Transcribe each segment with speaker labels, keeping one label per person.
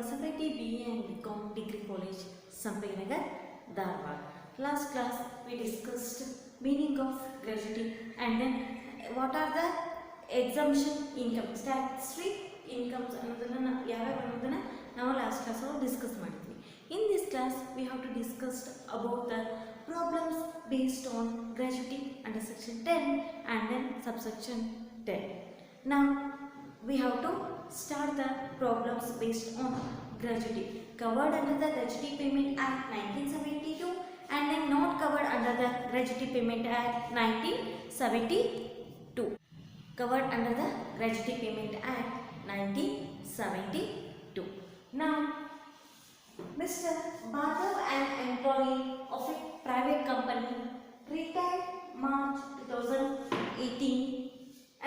Speaker 1: Bossapetti BA and BCom Degree College, Sampayanagar, Dharwad. Last class we discussed meaning of gratuity and then what are the exemption income, statutory incomes ಅನ್ನೋದನ್ನ ಯಾವ್ಯಾವ ಅನ್ನೋದನ್ನ ನಾವು last class ಅಲ್ಲಿ discuss ಮಾಡಿದ್ವಿ. In this class we have to discuss about the problems based on gratuity under section 10 and then subsection 10. Now we have to start the problems based on gratuity covered under the Gratuity Payment Act 1972 and then not covered under the Gratuity Payment Act 1972. Covered under the Gratuity Payment Act 1972. Now Mr. Bhargav, an employee of a private company, retired March 2018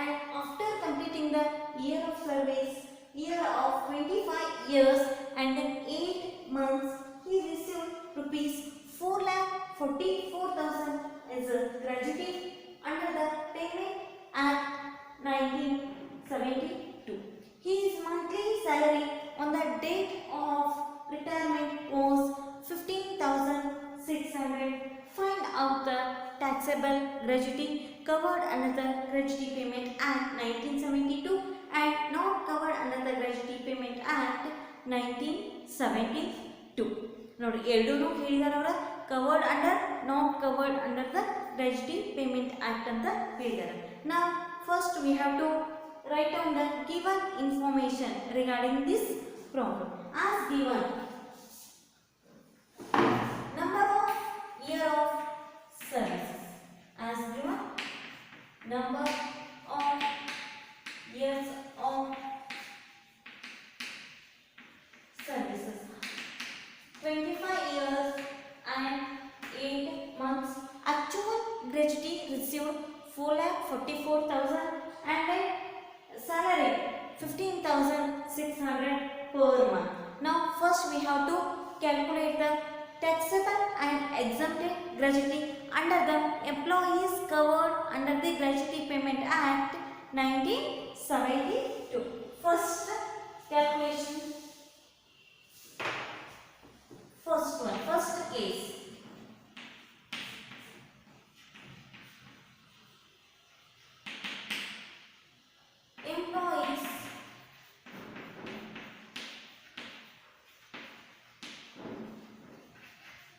Speaker 1: and after completing the year of service, year of 25 years and then 8 months, he received rupees 4,44,000 as a gratuity under the Payment Act 1972. His monthly salary on the date of retirement was 15,600. Find out the taxable gratuity covered under the Gratuity Payment Act 1972 and not covered under the Gratuity Payment Act 1972. ನೋಡಿ ಎರಡೂ ಹೇಳಿದಾರೆ ಅವರ covered under not covered under the gratuity payment act ಅಂತ ಹೇಳಿದ್ದಾರೆ. Now first we have to write down the given information regarding this problem. As given, number of year of service. As given, number of years of services. 25 years and 8 months. Actual gratuity received 4,44,000 and then salary 15,600 per month. Now first we have to calculate the taxable and exempted gratuity under the Employees Covered under the Gratuity Payment Act 1972. First calculation. First case. Employees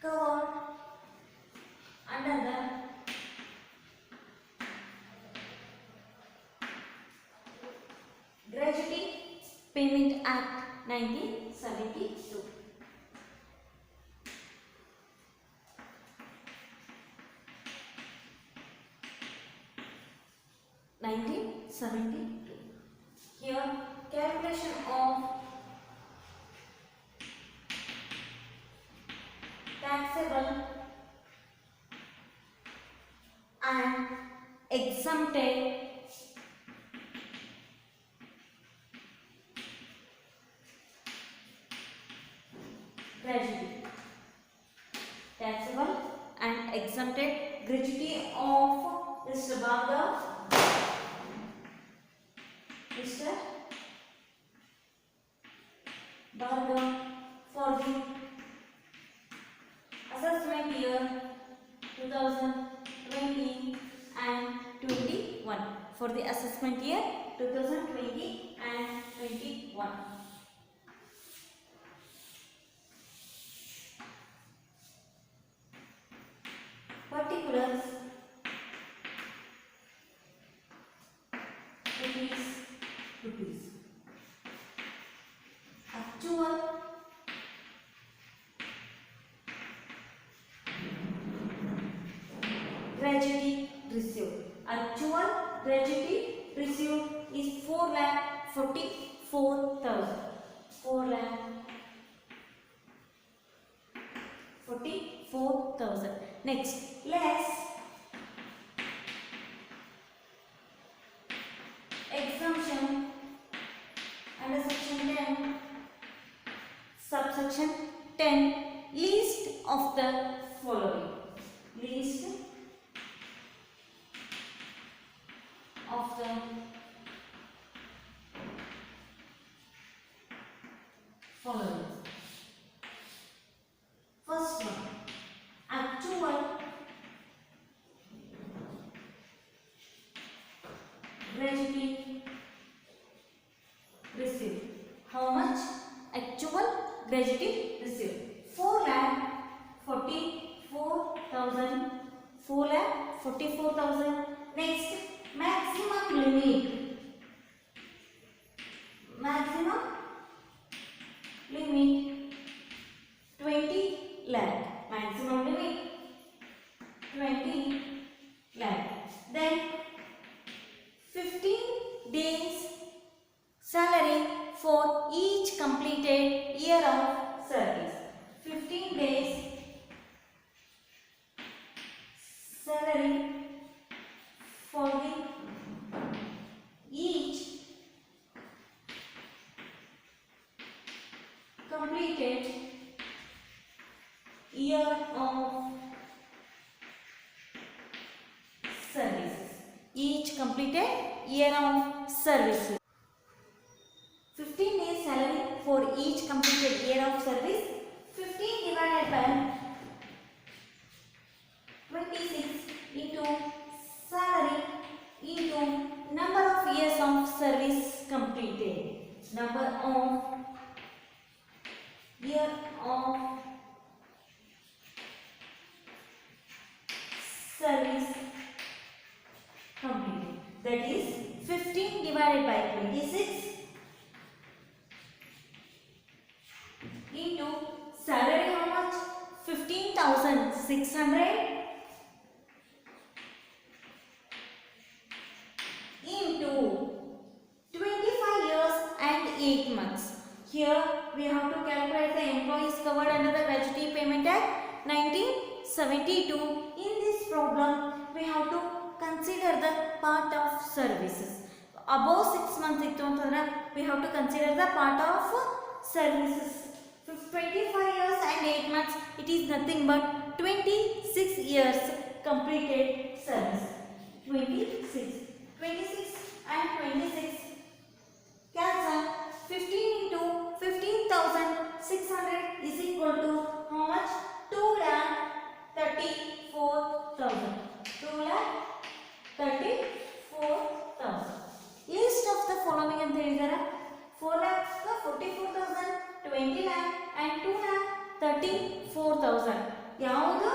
Speaker 1: covered under the Gratuity Payment Act 1972. Here calculation of taxable and exempted gratuity. Taxable and exempted gratuity of Mr. Bhargav, for the assessment year 2020 and 21. For the assessment year 2020 and 21. Particulars. Rupees. Actual gratuity received. Actual gratuity received is 4,44,000. 4,44,000. Next, less exemption under section 10, subsection 10, list of the following. List of the following. First one, actual gratuity received. How much actual gratuity received? 4,44,000. 4,44,000. Next, maximum limit. Maximum limit 20 lakh. Maximum limit 20 lakh. Then 15 days salary for each completed year of service. 15 days salary for the each completed year of services. Each completed year of services. 15 days salary for each completed year of service. 15 divided by 26 into salary into number of years of service completed. Number of year of service completed. That is 15 divided by 26 into salary how much? 15,600 into 25 years and 8 months. Here we have to calculate the employees covered under the Gratuity Payment Act 1972. In this problem we have to consider the part of services. Above 6 months we have to consider the part of services. 25 years and 8 months, it is nothing but 26 years completed service. 26 and 26 cancel. 15 into 15,600 is equal to how much? 2,34,000. 2,34,000. List of the following ಅಂತ ಹೇಳಿದಾರೆ. 4,44,000, 20 lakh and 2,34,000. ಯಾವುದು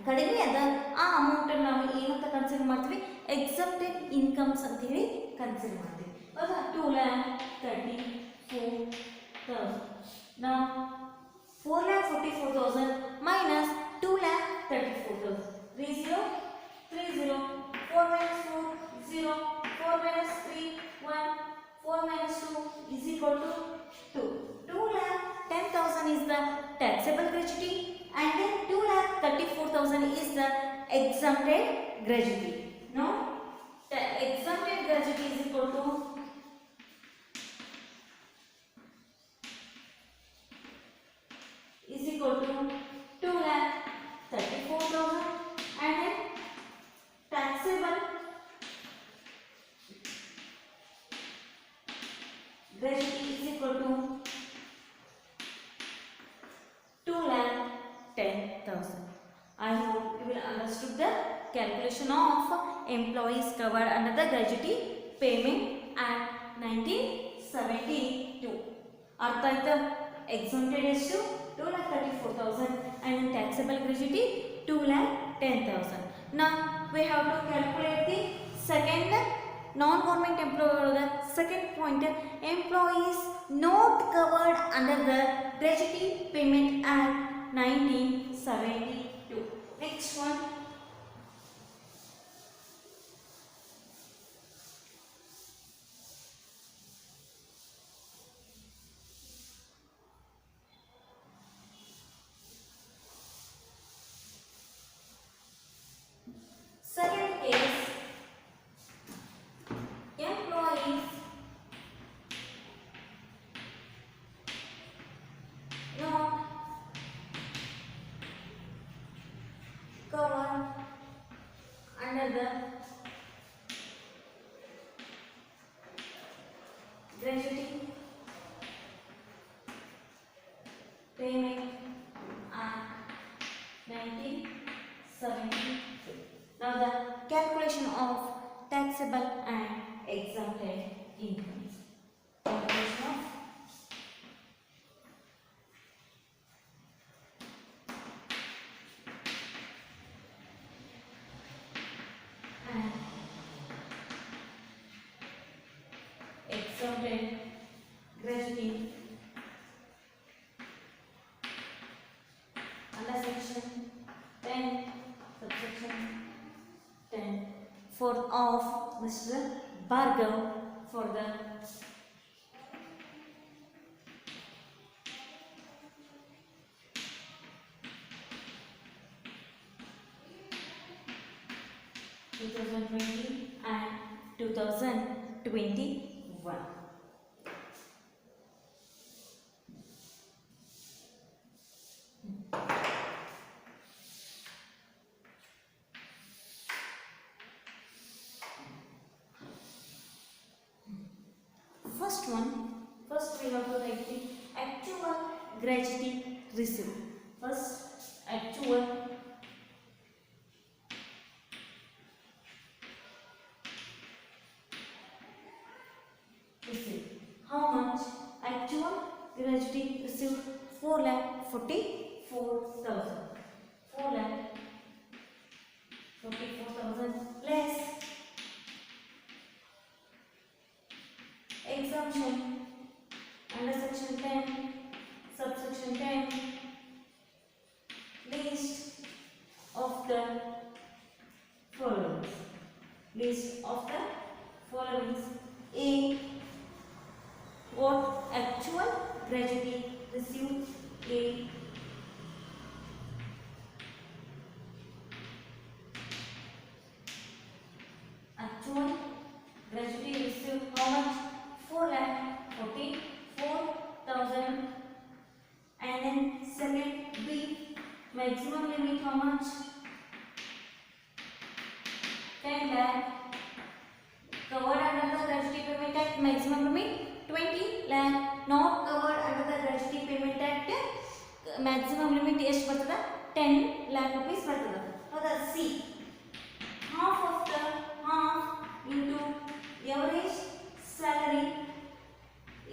Speaker 1: ಕಡಿಮೆ ಅದ ಆ amount ನಾವು ಏನಂತ consider ಮಾಡ್ತೀವಿ? Accepted incomes ಅಂತ ಹೇಳಿ ಕನ್ಸಿಡರ್ ಮಾಡ್ತೀವಿ. ಹೌದಾ? 2,34,000. Now 4,44,000 minus 2,34,000. 30, 30, 4 minus 4, 0, 4 minus 3, 1, 4 minus 2 is equal to 2. 2,10,000 is the taxable gratuity and then 2,34,000 is the exempted gratuity. Now, the exempted gratuity is equal to is equal to 2,34,000 and then taxable gratuity is equal to 2,10,000. I hope you will understood the calculation of employees covered under the Gratuity Payment Act 1972. ಅರ್ಥ ಆಯ್ತಾ? exempted ಎಷ್ಟು? 2,34,000 and taxable gratuity 2,10,000. Now we have to calculate the second non-government employee. Second point, employees not covered under the Gratuity Payment Act 1972. Next one. Second case, employees not covered under the Gratuity payment Act 1972. Now the calculation of taxable and exempted incomes. Calculation of and exempted gratuity under section 10 subsection 10 for of Mr. Bhargav for the (2020) and 2021. First we have to write the actual gratuity received. First, actual received. How much actual gratuity received? 4,44,000. 4,44,000 less exemption under section 10 subsection 10 list of the following. A. What actual gratuity received? A. Actual gratuity received how much? 4,44,000. And then second, B. Maximum limit how much? 10 lakh. Covered under the gratuity payment act, maximum limit 20 lakh. Not covered under the gratuity payment act, maximum limit ಎಷ್ಟು ಬರ್ತದ? 10 lakh rupees ಬರ್ತದ. Now the C. Half into average salary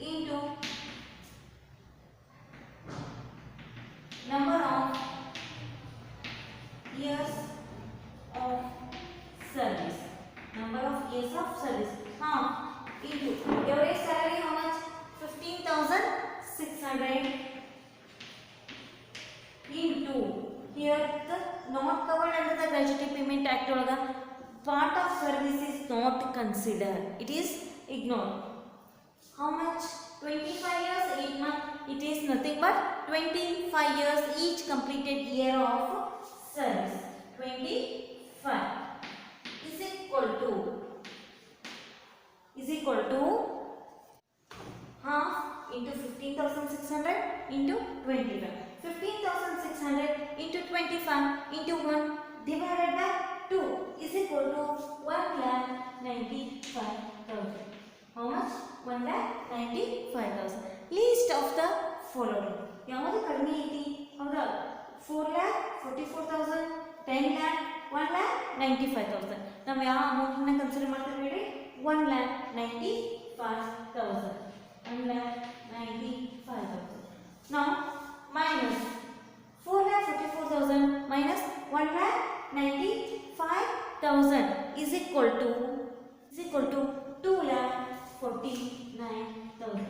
Speaker 1: into number of years of service. Half into average salary how much? 15,600 into here the not covered under the gratuity payment act olaga part of service is not considered, it is ignored. How much? 25 years 8 months. It is nothing but 25 years each completed year of service. 25 is equal to half into 15,600 into 25. 15,600 into 25 into 1 divided by 2 is equal to 1,95,000. How much? 1,95,000. List of the following. ಯಾವುದು ಕಡಿಮೆ ಐತಿ? ಹೌದಾ? 4,44,000, 10 lakh, 1,95,000. ನಾವು ಯಾವ amount ಅನ್ನು consider ಮಾಡ್ತೀವಿ ಹೇಳಿ? 1,95,000. 1,95,000. Now minus 4,44,000 minus 1,95,000 is equal to 2,49,000.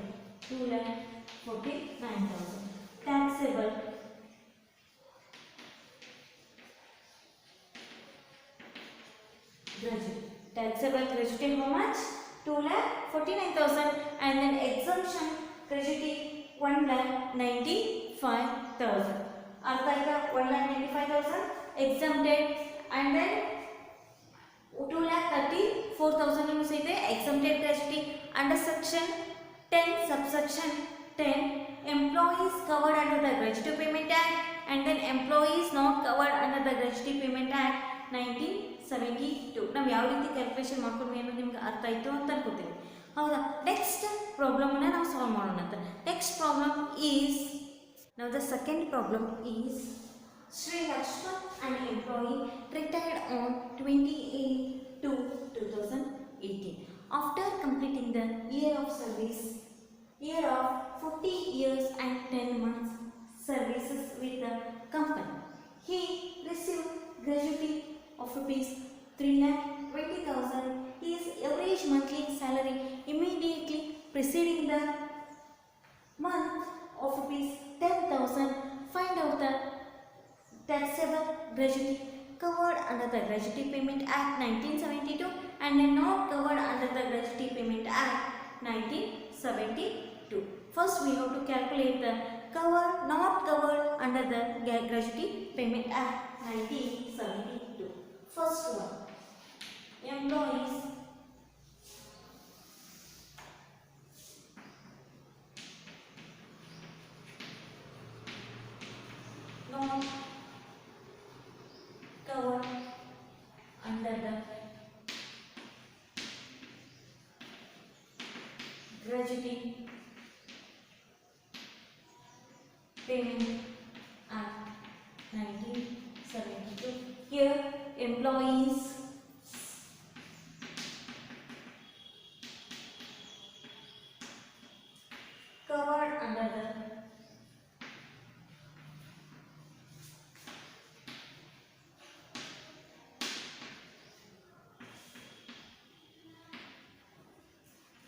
Speaker 1: 2,49,000. Taxable gratuity how much? 2,49,000 and then exemption gratuity 1,95,000. ಅರ್ಥ ಆಯ್ತಾ? 1,95,000 exempted and then 2,34,000 यूज ಇದೆ exempted gratuity under section 10 subsection 10 employees covered under the gratuity payment act and then employees not covered under the gratuity payment act 1972. ನಾವು ಯಾವ ರೀತಿ calculation ಮಾಡ್ಕೊಂಡ್ವಿ ಅನ್ನೋದು ನಿಮ್ಗೆ ಅರ್ಥ ಆಯ್ತು ಅಂತ ಅನ್ಕೋತೀನಿ. ಹೌದಾ? ನೆಕ್ಸ್ಟ್ ಪ್ರಾಬ್ಲಮ್ ಅನ್ನ ನಾವು ಸಾಲ್ವ್ ಮಾಡೋಣ ಅಂತ. Next problem is Now the second problem is Sri Lakshman, an employee, retired on 28/2/2018 after completing the year of service, year of 40 years and 10 months services with the company. He received gratuity of rupees 3,20,000. His average monthly salary immediately preceding the month of rupees 10,000. Find out the taxable gratuity covered under the Gratuity Payment Act 1972 and not covered under the Gratuity Payment Act 1972. First we have to calculate the covered, not covered under the Gratuity Payment Act 1972. First one, employees not covered under the Gratuity Payment Act 1972. Here employees covered under the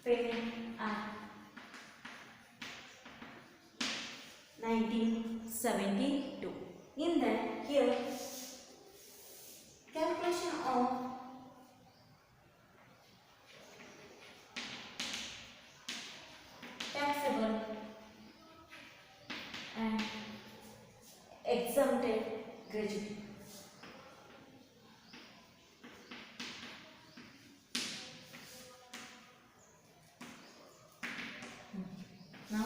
Speaker 1: Payment Act 1972. In that, here calculation of taxable and exempted gratuity. Now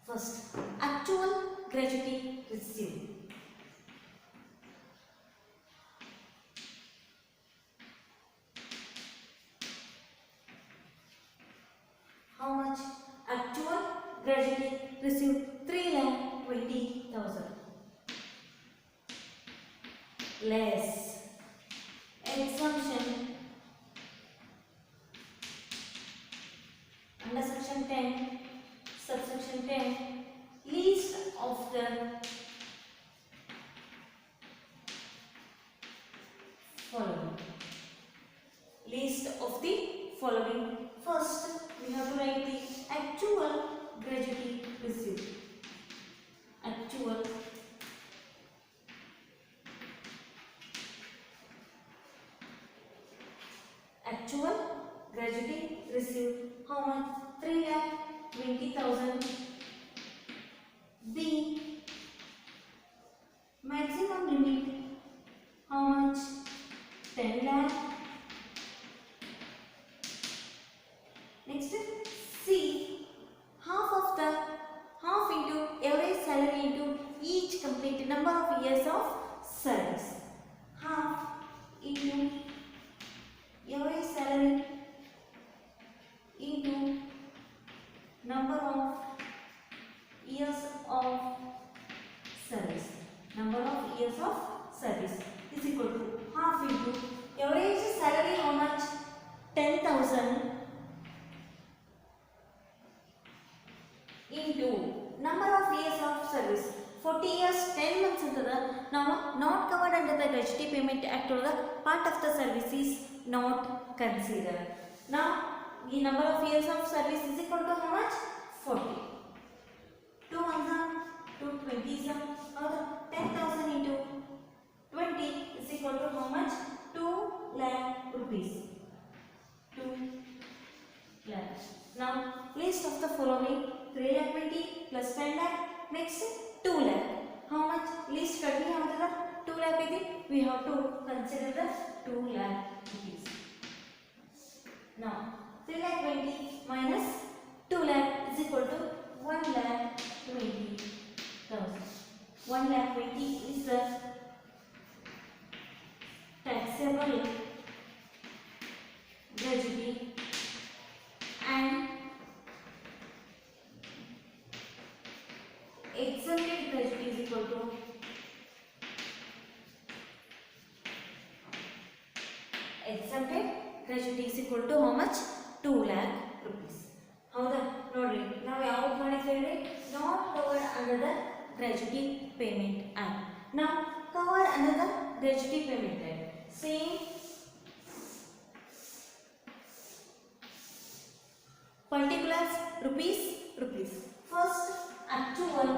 Speaker 1: first, actual gratuity received. How much actual gratuity received? 3,20,000 less exemption under section 10, subsection 10, list of the following. List of the following. First, we have to write the actual gratuity received. Actual gratuity received. How much? 3,20,000. B, maximum limit. How much? 10 lakh. Next, C, half into average salary into each completed number of years of service. Half into average salary into number of years of service. Number of years of service is equal to half into average salary. How much? 10,000 into number of years of service. 40 years 10 months ಅಂತದ. Now not covered under the Gratuity Payment Act ಒಳಗ part of the service is not considered. Now the number of years of service is equal to how much? 40. 2 ones are 2 20s are 10,000 into 20 is equal to how much? 2 lakh rupees. 2 lakh. Now list of the following: 3,20,000 plus 10 lakh. Next 2 lakh. How much? List kadmi avutada 2 lakh idi. We have to consider the 2 lakh rupees. Now 3,20,000 minus 2 lakh is equal to 1,20,000. 1,20,000 is the taxable gratuity and equal to how much? 2 lakh rupees. ಹೌದಾ ನೋಡ್ರಿ ನಾವು ಯಾವಾಗ ಮಾಡಿದ್ದೇವೆ not covered under the gratuity payment act. Now covered under the gratuity payment act. Same particulars rupees. First actual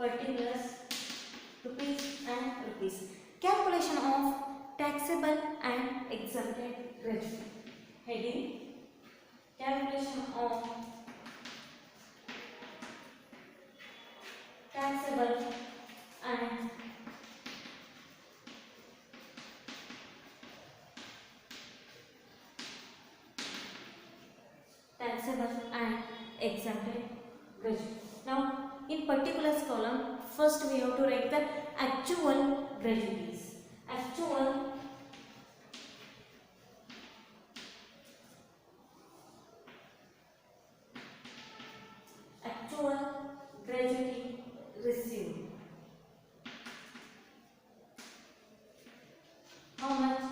Speaker 1: particulars rupees and rupees. Calculation of taxable and exempted gratuity. Heading calculation of taxable and exempted gratuity. Now in particulars column, first we have to write the actual gratuities. Actual gratuity received. How much?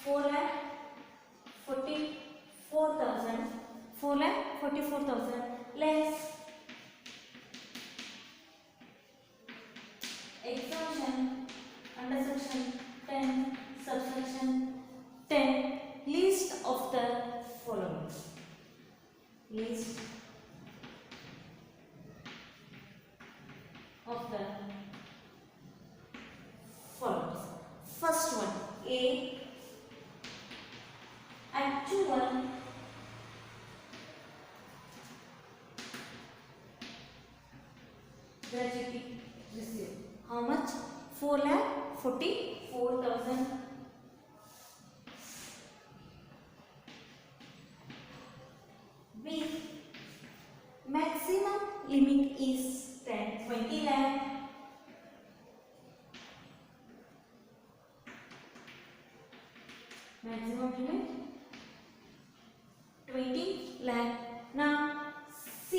Speaker 1: 4,44,000 less exemption under section 10 subsection 10 list of the following. List of the following. First one, A, actual gratuity received. How much? 4,44,000. B, maximum limit is 20 lakh. Maximum limit 20 lakh. Now C,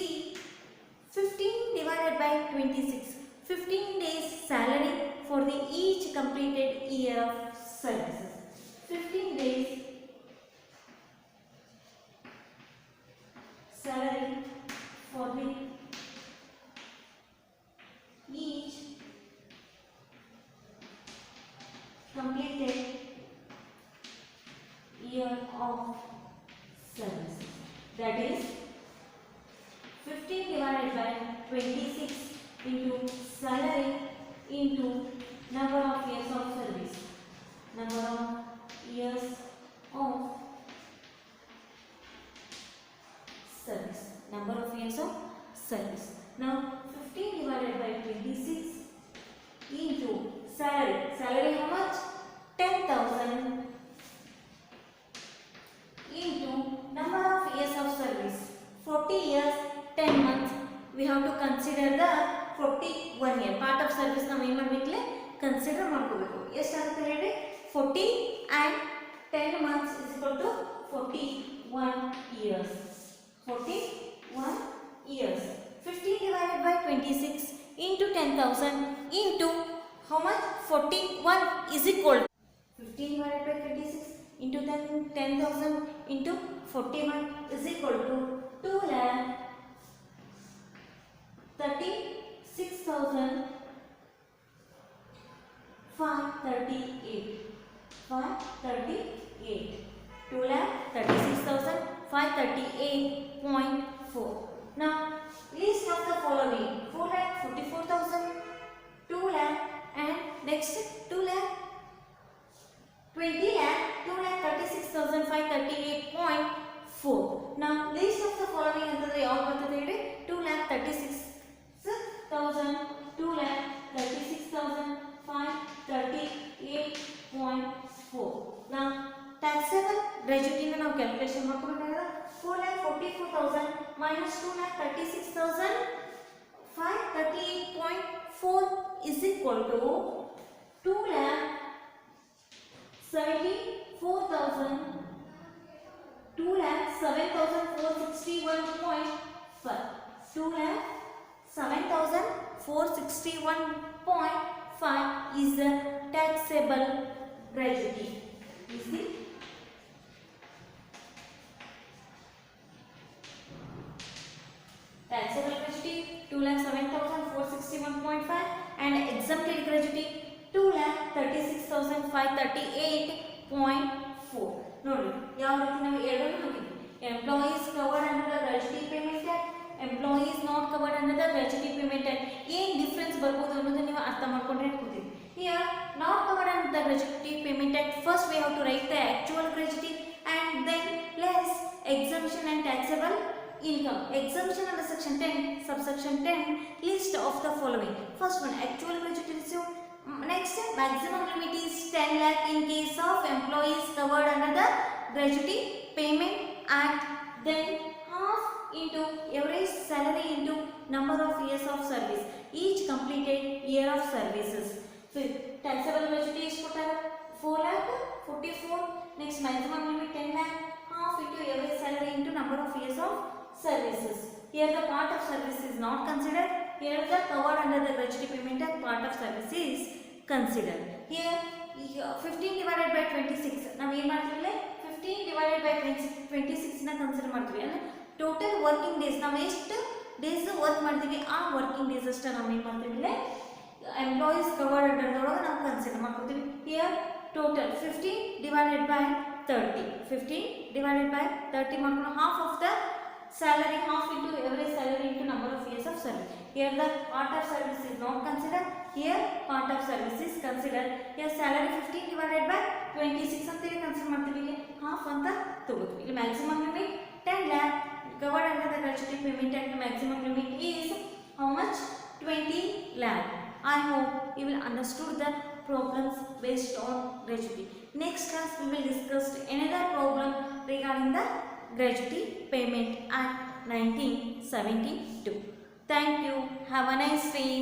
Speaker 1: 15 divided by 26. 15 days salary for the each completed year of services. 15 days salary for the each completed year of services. That is 15 divided by 26 into salary into number of years of service. Number of years of service. Number of years of service. Now 15 divided by 26 into salary. Salary how much? 10,000 into number of years of service. 40 years 10 months. We have to consider the 41 year part of service. ನಾವು ಏನು ಮಾಡಬೇಕಲ್ಲ consider ಮಾಡ್ಕೋಬೇಕು. ಎಷ್ಟಾಗುತ್ತೆ ಹೇಳಿ 40 and 10 months is equal to 41 years. 41 years. 15 divided by 26 into 10,000 into how much? 41 is equal to 15 divided by 26 into 10,000 into 41 is equal to 2,36,538. 2,36,538.4. Now list of the following: 4,44,000, 2 lakh, and next 2 lakh, 20 lakh, 2,36,538.4. Now list of the following ಅಂತಂದ್ರೆ ಯಾವ ಬರ್ತದೆ ಹೇಳಿ 2,36,000, 2,36,538.4. Now taxable gratuity ನಾವು calculation ಮಾಡ್ಕೊಬೇಕಾದ್ರೆ 4,44,000 minus 2,36,538.4 is equal to 2,74,000, 2,07,461.5. 2,07,461.5 is the taxable gratuity is the taxable gratuity 2,07,461.5 and exempted gratuity 2,36,538.4. ನೋಡಿ ಯಾವ ರೀತಿ ನಾವು ಎರಡನ್ನು ಹಾಕಿದ್ವಿ. Employees covered under the gratuity payment act, employees not covered under the gratuity payment act. ಏನು difference ಬರ್ಬೋದು ಅನ್ನೋದು ನೀವು ಅರ್ಥ ಮಾಡ್ಕೊಂಡ್ರೆ ಇಟ್ಕೊತೀವಿ. Here not covered under the gratuity payment act, first we have to write the actual gratuity and then less exemption and taxable income. Exemption under section 10 subsection 10 list of the following. First one actual gratuity received. Next maximum limit is 10 lakh in case of employees covered under the gratuity payment act. Then half into average salary into number of years of service, each completed year of services. So taxable gratuity is 4 lakh 44. Next maximum limit 10 lakh, half into average salary into number of years of services. Here the part of service is not considered. Here the covered under the gratuity payment act part of service is considered. Here 15 divided by 26 ನಾವು ಏನು ಮಾಡ್ತೀವಿ 15 divided by 26 ನ consider ಮಾಡ್ತೀವಿ. ಅಂದ್ರೆ total working days ನಾವು ಎಷ್ಟು days work ಮಾಡ್ತೀವಿ ಆ ವರ್ಕಿಂಗ್ ಡೇಸ್ ಅಷ್ಟೇ ನಾವು ಏನು ಮಾಡ್ತೀವಿ ಎಂಪ್ಲಾಯೀಸ್ ಕವರ್ಡ್ ಅಂಡರ್ ಒಳಗೆ ನಾವು ಕನ್ಸಿಡರ್ ಮಾಡ್ಕೊತೀವಿ. Here total 15 divided by 30 15 divided by 30 ಮಾಡ್ಕೊಂಡು half of the salary, half into average salary into number of years of service. Here the part of service is not considered. Here part of service is considered. Here salary 15 divided by 26 ಅಂತ ಹೇಳಿ consider ಮಾಡ್ತೀವಿ. ಇಲ್ಲಿ half ಅಂತ ತಗೋತೀವಿ. ಇಲ್ಲಿ maximum limit 10 lakh covered under the gratuity payment act. Maximum limit is how much? 20 lakh. I hope you will understood the problems based on gratuity. Next class we will discuss another problem regarding the Gratuity Payment Act 1972. Thank you. Have a nice day.